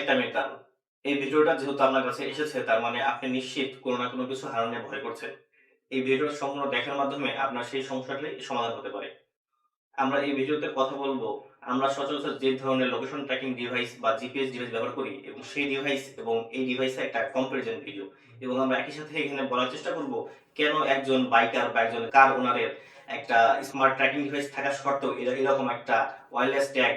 একটা মিনিট দাঁড়ান। এই ভিডিওটা যেহেতু আপনার কাছে এসেছে তার মানে আপনি নিশ্চিত কোনো না কোনো কিছু হারানোর ভয় করছেন। এই ভিডিওটা সম্পূর্ণ দেখার মাধ্যমে আপনার সেই সমস্যাটাই সমাধান হতে পারে। আমরা এই ভিডিওতে কথা বলবো, আমরা সচরাচর যে ধরনের লোকেশন ট্র্যাকিং ডিভাইস বা জিপিএস ডিভাইস ব্যবহার করি এবং সেই ডিভাইস এবং এই ডিভাইসের একটা কম্পারিজন ভিডিও এবং আমরা একই সাথে এখানে বলার চেষ্টা করব কেন একজন বাইকার বা একজন কার ওনারের একটা স্মার্ট ট্র্যাকিং ডিভাইস থাকা সত্ত্বেও এরকম একটা ওয়্যারলেস ট্যাগ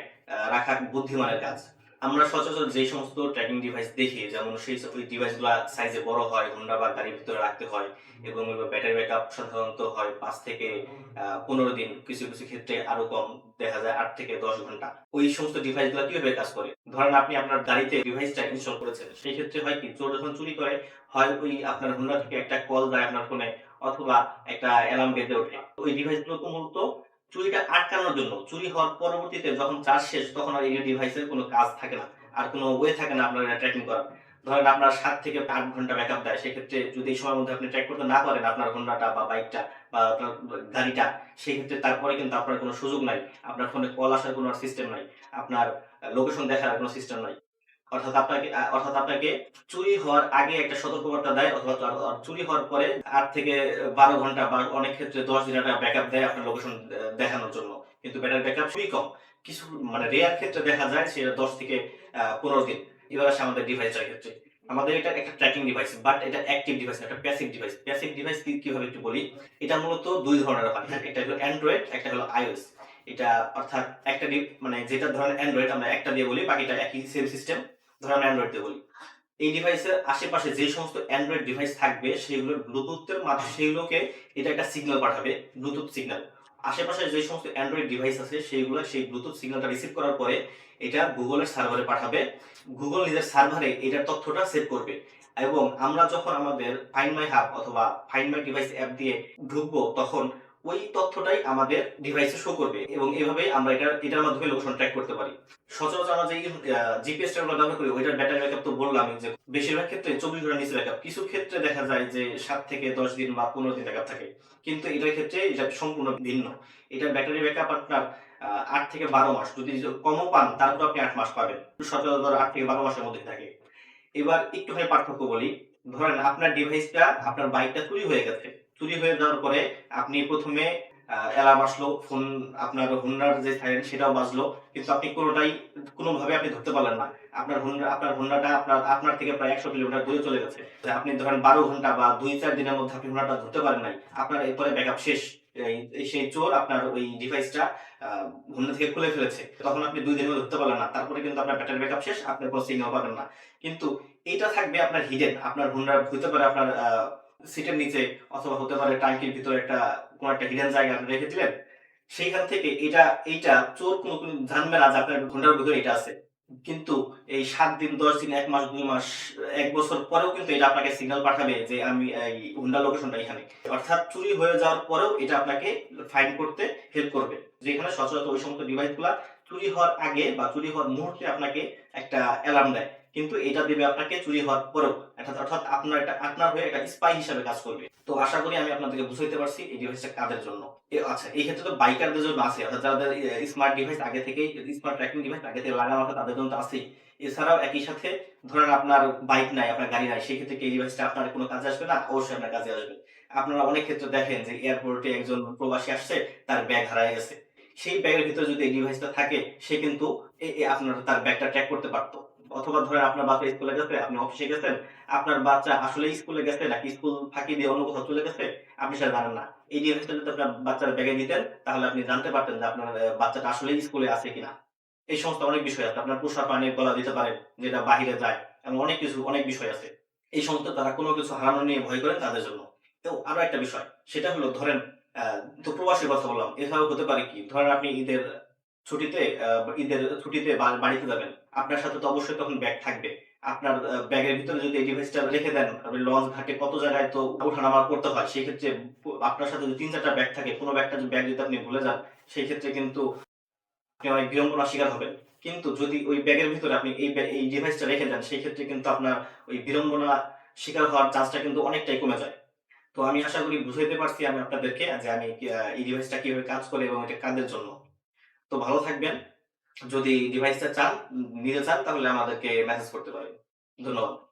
রাখা বুদ্ধিমানের কাজ। আমরা সচরাচর যে সমস্ত ট্র্যাকিং ডিভাইস দেখি যেমন ওই ডিভাইসগুলো সাইজে বড় হয়, হোন্ডা বা গাড়ির ভিতরে রাখতে হয় এবং ব্যাটারি ব্যাকআপ সাধারণত হয় ৫ থেকে ১৫ দিন, কিছু, কিছু ক্ষেত্রে আরো কম, দেখা যায় ৮ থেকে ১০ ঘন্টা। ওই সমস্ত ডিভাইসগুলা কিভাবে কাজ করে? ধরেন আপনি আপনার গাড়িতে ডিভাইসটা ইনস্টল করেছেন। সেই ক্ষেত্রে হয় কি চোর যখন চুরি করে, হয় ওই আপনার হোন্ডা থেকে একটা কল যায় আপনার ফোনে অথবা একটা অ্যালার্ম বেজে ওঠে। ওই ডিভাইসগুলো তো মূলত চুরিটা আটকানোর জন্য। চুরি হওয়ার পরবর্তীতে যখন চার্জ শেষ তখন আর এই ডিভাইসের কোনো কাজ থাকে না। আর কোনো ওয়ে থাকে না আপনার এটা ট্র্যাকিং করার। ধরেন আপনার ৭ থেকে ৮ ঘন্টা ব্যাকআপ দেয়। সেক্ষেত্রে যদি এই সময়ের মধ্যে আপনি ট্র্যাক করতে না পারেন আপনার হোন্ডাটা বা বাইকটা বা আপনার গাড়িটা, সেক্ষেত্রে তারপরে কিন্তু আপনার কোনো সুযোগ নাই। আপনার ফোনে কল আসার কোনো সিস্টেম নাই। আপনার লোকেশন দেখার কোনো সিস্টেম নাই। অর্থাৎ আপনাকে চুরি হওয়ার আগে একটা সতর্কবার্তা দেয় অথবা চুরি হওয়ার পরে ৮ থেকে ১২ ঘন্টা বা অনেক ক্ষেত্রে ১০ দিন একটা ব্যাকআপ দেয় আপনার লোকেশন দেখানোর জন্য। কিন্তু ব্যাটারি ব্যাকআপ খুবই কম। কিছু মানে রেয়ার ক্ষেত্রে দেখা যায় সেটা ১০ থেকে ১৫ দিন। এবার আসে আমাদের ডিভাইসটার ক্ষেত্রে। আমাদের এটা একটা ট্র্যাকিং ডিভাইস বাট এটা অ্যাক্টিভ ডিভাইস না, এটা প্যাসিভ ডিভাইস। প্যাসিভ ডিভাইস কিভাবে একটু বলি। এটা মূলত ২ ধরনের হয়। হ্যাঁ? একটা হলো অ্যান্ড্রয়েড, একটা হলো iOS। এটা অর্থাৎ একটা মানে যেটা ধরেন অ্যান্ড্রয়েড আমরা একটা দিয়ে বলি, বাকিটা একই সেম সিস্টেম। ধরেন অ্যান্ড্রয়েড দিয়ে বলি। এই ডিভাইসের আশেপাশে যে সমস্ত অ্যান্ড্রয়েড ডিভাইস থাকবে সেগুলোর ব্লুটুথের মাধ্যমে সেগুলোকে এটা একটা সিগন্যাল পাঠাবে, ব্লুটুথ সিগন্যাল। আশেপাশে যে সমস্ত অ্যান্ড্রয়েড ডিভাইস আছে সেইগুলো সেই ব্লুটুথ সিগন্যালটা রিসিভ করার পরে এটা গুগলের সার্ভারে পাঠাবে। গুগল নিজের সার্ভারে এটার তথ্যটা সেভ করবে। এবং আমরা যখন আমাদের ফাইন্ড মাই হাব অথবা ফাইন্ড মাই ডিভাইস অ্যাপ দিয়ে ঢুকবো তখন ওই তথ্যটাই আমাদের ডিভাইসে শো করবে এবং এভাবেই আমরা এটার মাধ্যমে লোকেশন ট্র্যাক করতে পারি। সচরাচর আমরা যে জিপিএস টা ব্যবহার করি ওইটার ব্যাটারি ব্যাকআপ তো বললামই যে বেশিরভাগ ক্ষেত্রে ২৪ ঘন্টার নিচে ব্যাকআপ। কিছু ক্ষেত্রে দেখা যায় যে ৭ থেকে ১০ দিন বা ১৫ দিন ব্যাকআপ থাকে। কিন্তু এটার ক্ষেত্রে এটা সম্পূর্ণ ভিন্ন। এটার ব্যাটারি ব্যাকআপ আপনার ৮ থেকে ১২ মাস। যদি কমও পান তারপরেও আপনি ৮ মাস পাবেন। সচরাচর ৮ থেকে ১২ মাসের মধ্যে থাকে। এবার একটুখানি পার্থক্য বলি। ধরেন আপনার ডিভাইসটা, আপনার বাইকটা চুরি হয়ে গেছে। চুরি হয়ে যাওয়ার পরে আপনি ১ম এ অ্যালার্ম আসলো, ফোন আপনার হোন্ডার যে সাইরেন সেটাও বাজলো। কিন্তু আপনি কোনোভাবে আপনি ধরতে পারলেন না। আপনার হোন্ডাটা আপনার থেকে প্রায় ১০০ কিলোমিটার দূরে চলে গেছে। আপনি ধরেন ১২ ঘন্টা বা ২-৪ দিনের মধ্যে আপনি হোন্ডাটা ধরতে পারেন নাই। আপনার এরপরে ব্যাকআপ শেষ। সেই চোর আপনার ওই ডিভাইসটা আ হোন্ডা থেকে খুলে ফেলেছে। তখন আপনি ২ দিনের মধ্যে ধরতে পারলেন না। তারপরে কিন্তু আপনার ব্যাটারি ব্যাকআপ শেষ। আপনি কোন সিগন্যাল পাবেন না। কিন্তু এইটা থাকবে আপনার হিডেন। আপনার হোন্ডার হতে পারে আপনার সিটের নিচে অথবা হতে পারে ট্যাঙ্কির ভিতরে কোন একটা হিডেন জায়গায় আপনি রেখে দিলেন। সেইখান থেকে এইটা চোর কোন জানবে না যে আপনার হোন্ডার ভিতরে এটা আছে। কিন্তু এই ৭ দিন, ১০ দিন, ১ মাস, ২ মাস, ১ বছর পরেও কিন্তু এটা আপনাকে সিগন্যাল পাঠাবে যে আমি এই হোন্ডা লোকেশনটা এখানে। অর্থাৎ চুরি হয়ে যাওয়ার পরেও এটা আপনাকে ফাইন্ড করতে হেল্প করবে। যেখানে সচরাচর ওই সমস্ত ডিভাইসগুলা চুরি হওয়ার আগে বা চুরি হওয়ার মুহূর্তে আপনাকে একটা অ্যালার্ম দেয়। কিন্তু এটা দিবে আপনাকে চুরি হওয়ার পরেও। অর্থাৎ আপনার হয়ে একটা স্পাই হিসাবে কাজ করবে। তো আশা করি আমি আপনাদেরকে বুঝাইতে পারছি এই ডিভাইসটা কাদের জন্য। আচ্ছা, এই ক্ষেত্রে তো বাইকারদের জন্য আছে। অর্থাৎ যাদের স্মার্ট ডিভাইস আগে থেকেই, স্মার্ট ট্র্যাকিং ডিভাইস আগে থেকে লাগানো আছে তাদের জন্য তো আছেই। এছাড়াও একই সাথে ধরেন আপনার বাইক নাই, আপনার গাড়ি নাই। সেক্ষেত্রে কি এই ডিভাইসটা আপনার কোনো কাজে আসবে না? অবশ্যই আপনার কাজে আসবে। আপনারা অনেক ক্ষেত্রে দেখেন যে এয়ারপোর্টে একজন প্রবাসী আসছে, তার ব্যাগ হারায় গেছে। সেই ব্যাগের ভিতরে যদি এই ডিভাইসটা থাকে সে কিন্তু এ এ আপনার তার ব্যাগটা ট্র্যাক করতে পারত। অথবা ধরেন আপনার বাচ্চা স্কুলে গেছে, আপনি অফিসে গেছেন, আপনার বাচ্চা আসলেই স্কুলে গেছে নাকি স্কুল ফাঁকি দিয়ে অন্য কোথাও চলে গেছে, আপনি সেটা জানেন না। এই ডিভাইসটা যদি আপনার বাচ্চার ব্যাগে দিতেন তাহলে আপনি জানতে পারতেন যে আপনার বাচ্চাটা আসলেই স্কুলে আছে কিনা। এই সমস্ত অনেক বিষয় আছে। আপনার পোষা প্রাণীর গলা দিতে পারেন যেটা বাহিরে যায়। এমন অনেক বিষয় আছে। এই সমস্ত তারা কোন কিছু হারানো নিয়ে ভয় করেন তাদের জন্য। তো আরো একটা বিষয় সেটা হলো ধরেন আ তো প্রবাসীর কথা বললাম। এছাড়াও হতে পারে কি? ধরেন আপনি ঈদের ছুটিতে বাড়িতে যাবেন। আপনার সাথে তো অবশ্যই তখন ব্যাগ থাকবে। আপনার ব্যাগের ভিতরে যদি এই ডিভাইসটা রেখে দেন, আপনি লঞ্চ ঘাটে কত জায়গায় তো ওঠা-নামা করতে হয়। সেক্ষেত্রে আপনার সাথে যদি ৩-৪ টা ব্যাগ থাকে, কোন ব্যাগ যদি আপনি ভুলে যান, সেই ক্ষেত্রে কিন্তু আপনি অনেক বিড়ম্বনার শিকার হবেন। কিন্তু যদি ওই ব্যাগের ভিতরে আপনি এই ডিভাইসটা রেখে দেন, সেক্ষেত্রে কিন্তু আপনার ওই বিড়ম্বনা শিকার হওয়ার চান্সটা কিন্তু অনেকটাই কমে যায়। তো আমি আশা করি বুঝাইতে পারছি আমি আপনাদেরকে যে আমি এই ডিভাইসটা কিভাবে কাজ করে এবং এটা কাদের জন্য। তো ভালো থাকবেন। যদি ডিভাইসটা চান, নিতে চান তাহলে আমাদেরকে মেসেজ করতে পারেন। ধন্যবাদ।